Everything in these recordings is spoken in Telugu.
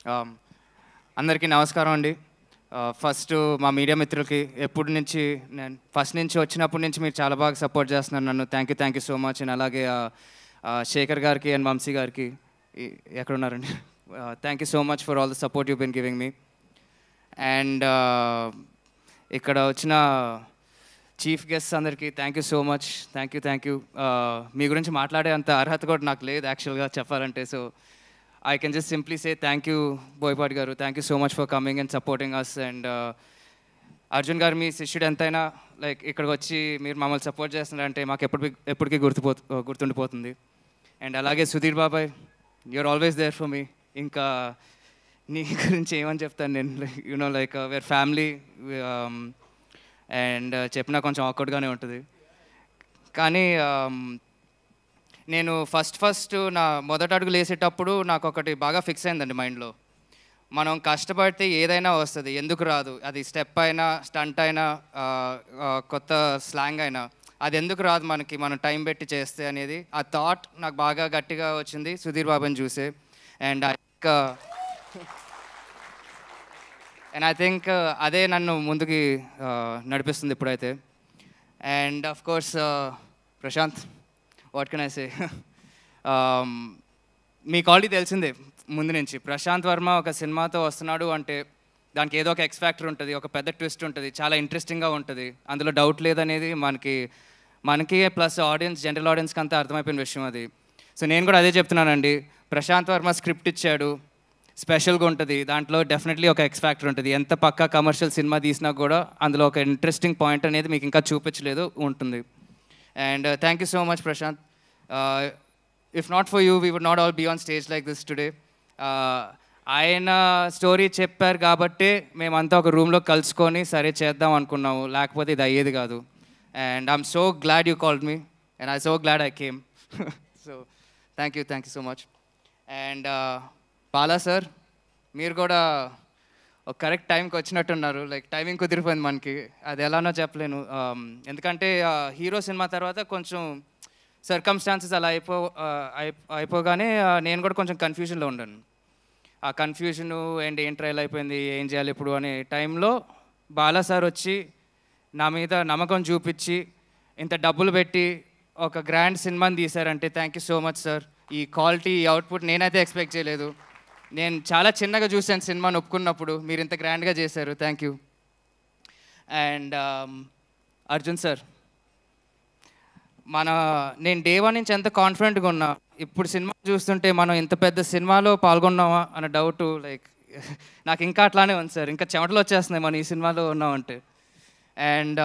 అందరికీ నమస్కారం అండి. ఫస్ట్ మా మీడియా మిత్రులకి ఎప్పటి నుంచి నేను ఫస్ట్ నుంచి వచ్చినప్పటి నుంచి మీరు చాలా బాగా సపోర్ట్ చేస్తున్నారు నన్ను. Thank you so much. And అలాగే శేఖర్ గారికి అండ్ వంశీ గారికి ఎక్కడున్నారండి, thank you so much for all the support you been giving me. And ఇక్కడ వచ్చిన చీఫ్ గెస్ట్ అందరికీ thank you so much. Thank you. మీ గురించి మాట్లాడే అంత అర్హత కూడా నాకు లేదు యాక్చువల్గా చెప్పాలంటే. So I can just simply say thank you, Boypati garu. Thank you so much for coming and supporting us. And Arjun garu, మీ శిష్యుడు ఎంతైనా లైక్ ఇక్కడికి వచ్చి మీరు మమ్మల్ని సపోర్ట్ చేస్తున్నారంటే మాకు ఎప్పటికీ గుర్తుండిపోతుంది. అండ్ అలాగే సుధీర్ బాబాయ్, you're always there for me. ఇంకా నీ గురించి ఏమని చెప్తాను నేను, you know like where family. And చెప్పినా కొంచెం ఆక్వర్డ్గానే ఉంటుంది. కానీ నేను ఫస్ట్ నా మొదటి అడుగులు వేసేటప్పుడు నాకు ఒకటి బాగా ఫిక్స్ అయిందండి మైండ్లో. మనం కష్టపడితే ఏదైనా వస్తుంది, ఎందుకు రాదు? అది స్టెప్ అయినా, స్టంట్ అయినా, కొత్త స్లాంగ్ అయినా, అది ఎందుకు రాదు మనకి, మనం టైం పెట్టి చేస్తే అనేది ఆ థాట్ నాకు బాగా గట్టిగా వచ్చింది సుధీర్ బాబుని చూసే. అండ్ ఐ థింక్ అదే నన్ను ముందుకి నడిపిస్తుంది ఇప్పుడైతే. And of course Prashanth, what can I say, మీకు ఆల్రెడీ తెలిసిందే ముందు నుంచి. ప్రశాంత్ వర్మ ఒక సినిమాతో వస్తున్నాడు అంటే దానికి ఏదో ఒక ఎక్స్ ఫ్యాక్టర్ ఉంటుంది, ఒక పెద్ద ట్విస్ట్ ఉంటుంది, చాలా ఇంట్రెస్టింగ్గా ఉంటుంది, అందులో డౌట్ లేదనేది మనకి ప్లస్ ఆడియన్స్, జనరల్ ఆడియన్స్కి అంతా అర్థమైపోయిన విషయం అది. సో నేను కూడా అదే చెప్తున్నానండి, ప్రశాంత్ వర్మ స్క్రిప్ట్ ఇచ్చాడు, స్పెషల్గా ఉంటుంది, దాంట్లో డెఫినెట్లీ ఒక ఎక్స్ ఫ్యాక్టర్ ఉంటుంది. ఎంత పక్కా కమర్షియల్ సినిమా తీసినా కూడా అందులో ఒక ఇంట్రెస్టింగ్ పాయింట్ అనేది మీకు ఇంకా చూపించలేదు ఉంటుంది. And thank you so much, Prashant. If not for you, we would not all be on stage like this today. ఆయన స్టోరీ చెప్పారు కాబట్టి మేమంతా ఒక రూమ్లో కలుసుకొని సరే చేద్దాం అనుకున్నాము, లేకపోతే ఇది అయ్యేది కాదు. And I'm so glad you called me and I so glad I came. So thank you so much. And Bala sir, మీరు కూడా ఒక కరెక్ట్ టైంకి వచ్చినట్టున్నారు. లైక్ టైమింగ్ కుదిరిపోయింది మనకి, అది ఎలానో చెప్పలేను. ఎందుకంటే హీరో సినిమా తర్వాత కొంచెం సర్కమ్స్టాన్సెస్ అలా అయిపోగానే నేను కూడా కొంచెం కన్ఫ్యూజన్లో ఉన్నాను. ఆ కన్ఫ్యూజను అండ్ ఏం ట్రైల్ అయిపోయింది, ఏం చేయాలి ఇప్పుడు అనే టైంలో బాలా సార్ వచ్చి నా మీద నమ్మకం చూపించి ఇంత డబ్బులు పెట్టి ఒక గ్రాండ్ సినిమాని తీశారంటే thank you so much sir. ఈ క్వాలిటీ, ఈ అవుట్పుట్ నేనైతే ఎక్స్పెక్ట్ చేయలేదు. నేను చాలా చిన్నగా చూశాను సినిమాని ఒప్పుకున్నప్పుడు, మీరు ఇంత గ్రాండ్గా చేశారు, thank you. And Arjun sir, నేను డే వన్ నుంచి ఎంత కాన్ఫిడెంట్గా ఉన్నా, ఇప్పుడు సినిమా చూస్తుంటే మనం ఇంత పెద్ద సినిమాలో పాల్గొన్నామా అన్న డౌట్ లైక్ నాకు ఇంకా అట్లానే ఉంది సార్. ఇంకా చెమటలు వచ్చేస్తున్నాయి మనం ఈ సినిమాలో ఉన్నామంటే. And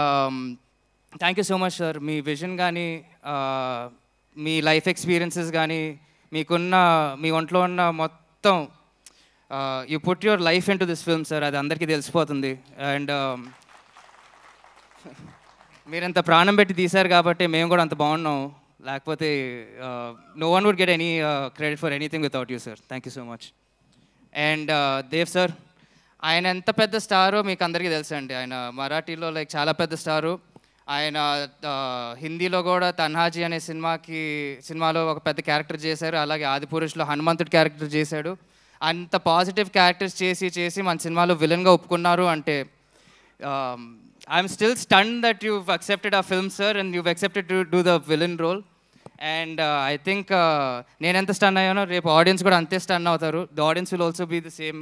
thank you so much sir. Me vision కానీ, మీ లైఫ్ ఎక్స్పీరియన్సెస్ కానీ, మీ ఒంట్లో ఉన్న మొత్తం you put your life in to this film sir, అది అందరికీ తెలిసిపోతుంది. అండ్ మీరు ఎంత ప్రాణం పెట్టి తీశారు కాబట్టి మేము కూడా అంత బాగున్నాం, లేకపోతే no one would get any credit for anything without you sir. Thank you so much. And Dev sir, ఆయన ఎంత పెద్ద స్టారో మీకు అందరికీ తెలుసు అండి. ఆయన మరాఠీలో లైక్ చాలా పెద్ద స్టారు. ఆయన హిందీలో కూడా తన్హాజీ అనే సినిమాలో ఒక పెద్ద క్యారెక్టర్ చేశారు. అలాగే ఆదిపురుషులో హనుమంతుడి క్యారెక్టర్ చేశాడు. అంత పాజిటివ్ క్యారెక్టర్స్ చేసి మన సినిమాలో విలన్గా ఒప్పుకున్నారు అంటే I'm still stun that you've accepted our film sir and you've accepted to do the villain role. And I think నేను ఎంత స్టన్ అయ్యానో రేపు ఆడియన్స్ కూడా అంతే స్టన్ అవుతారు. The audience will also be the same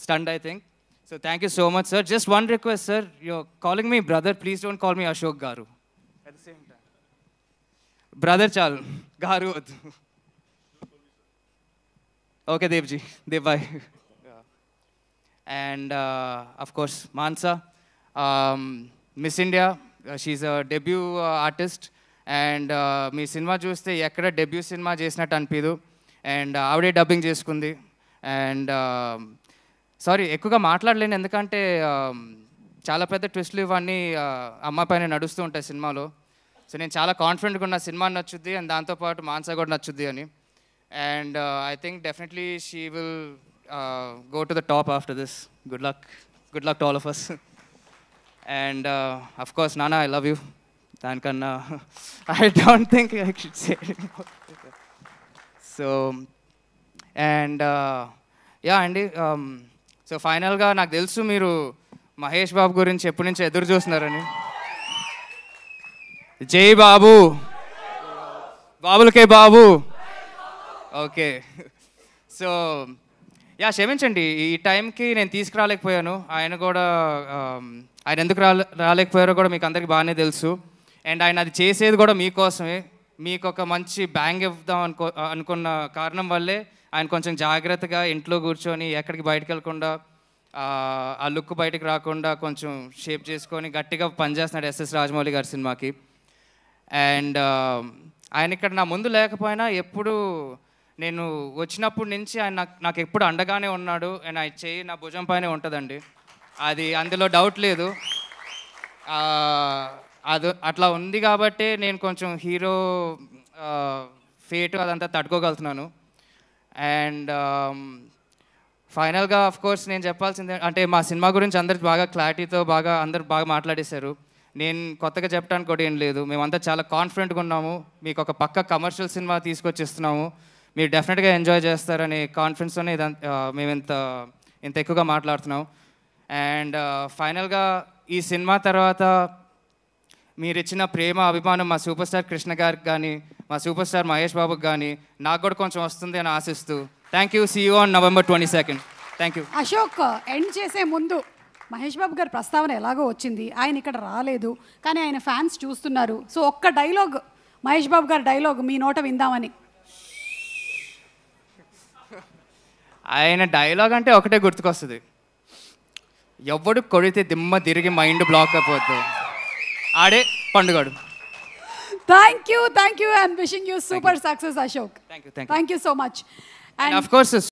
stunned I think. So thank you so much sir. Just one request sir, you're calling me brother, please don't call me Ashok garu at the same time. Brother chalu, garu vadu. Okay devji, dev bye. And of course Mansa, Miss India, she's a debut artist. And me cinema చూస్తే ఎక్కడ డెబ్యూ సినిమా చేసినట్టు అనిపించదు. అండ్ ఆవిడే డబ్బింగ్ చేసుకుంది. అండ్ సారీ ఎక్కువగా మాట్లాడలేను, ఎందుకంటే చాలా పెద్ద ట్విస్ట్లు ఇవన్నీ అమ్మాయి పైన నడుస్తూ ఉంటాయి సినిమాలో. సో నేను చాలా కాన్ఫిడెంట్గా ఉన్న సినిమా నచ్చుద్ది అండ్ దాంతోపాటు మాన్సా కూడా నచ్చుద్ది అని. And I think definitely she will go to the top after this. Good luck to all of us. And of course Nana, I love you. Danikana I don't think I should say anymore. So and yeah అండి, సో ఫైనల్గా నాకు తెలుసు మీరు మహేష్ బాబు గురించి ఎప్పటి నుంచి ఎదురు చూస్తున్నారని. జై బాబు, బాబులకే బాబు. ఓకే, సో యా క్షమించండి, ఈ టైంకి నేను తీసుకురాలేకపోయాను. ఆయన కూడా ఆయన ఎందుకు రాలేకపోయారో కూడా మీకు అందరికీ బాగానే తెలుసు. అండ్ ఆయన అది చేసేది కూడా మీకోసమే. మీకు ఒక మంచి బ్యాంగ్ ఇద్దాం అనుకున్న కారణం వల్లే ఆయన కొంచెం జాగ్రత్తగా ఇంట్లో కూర్చొని ఎక్కడికి బయటకు వెళ్ళకుండా ఆ లుక్ బయటకు రాకుండా కొంచెం షేప్ చేసుకొని గట్టిగా పనిచేస్తున్నాడు ఎస్ఎస్ రాజమౌళి గారి సినిమాకి. అండ్ ఆయన ఇక్కడ నా ముందు లేకపోయినా ఎప్పుడు నేను వచ్చినప్పటి నుంచి ఆయన నాకు ఎప్పుడు అండగానే ఉన్నాడు. అండ్ ఆయన చెయ్యి నా భుజం పైనే ఉంటుందండి, అది అందులో డౌట్ లేదు. అది అట్లా ఉంది కాబట్టి నేను కొంచెం హీరో ఫేట్ అదంతా తట్టుకోగలుగుతున్నాను. అండ్ ఫైనల్గా కోర్స్ నేను చెప్పాల్సిందే అంటే మా సినిమా గురించి అందరు బాగా క్లారిటీతో అందరు బాగా మాట్లాడేశారు. నేను కొత్తగా చెప్పడానికి కూడా ఏం లేదు. మేమంతా చాలా కాన్ఫిడెంట్గా ఉన్నాము. మీకు ఒక పక్క కమర్షియల్ సినిమా తీసుకొచ్చిస్తున్నాము, మీరు డెఫినెట్గా ఎంజాయ్ చేస్తారనే కాన్ఫిడెన్స్తోనే మేము ఇంత ఎక్కువగా మాట్లాడుతున్నాం. అండ్ ఫైనల్గా ఈ సినిమా తర్వాత మీరు ఇచ్చిన ప్రేమ అభిమానం మా సూపర్ స్టార్ కృష్ణ గారికి కానీ మా సూపర్ స్టార్ మహేష్ బాబుకి కానీ నాకు కూడా కొంచెం వస్తుంది అని ఆశిస్తూ thank you. See you on November 22nd. Thank you. Ashok, end చేసే ముందు మహేష్ బాబు గారి ప్రస్తావన ఎలాగో వచ్చింది, ఆయన ఇక్కడ రాలేదు కానీ ఆయన ఫ్యాన్స్ చూస్తున్నారు. సో ఒక్క డైలాగ్, మహేష్ బాబు గారి డైలాగ్ మీ నోట విందామని. ఆయన డైలాగ్ అంటే ఒకటే గుర్తుకొస్తుంది, ఎవడు కొడితే దిమ్మ తిరిగి మైండ్ బ్లాక్ అయిపోద్దు ఆడే పండుగాడు. Thank you and wishing you super success Ashok. Thank you thank you so much. And of course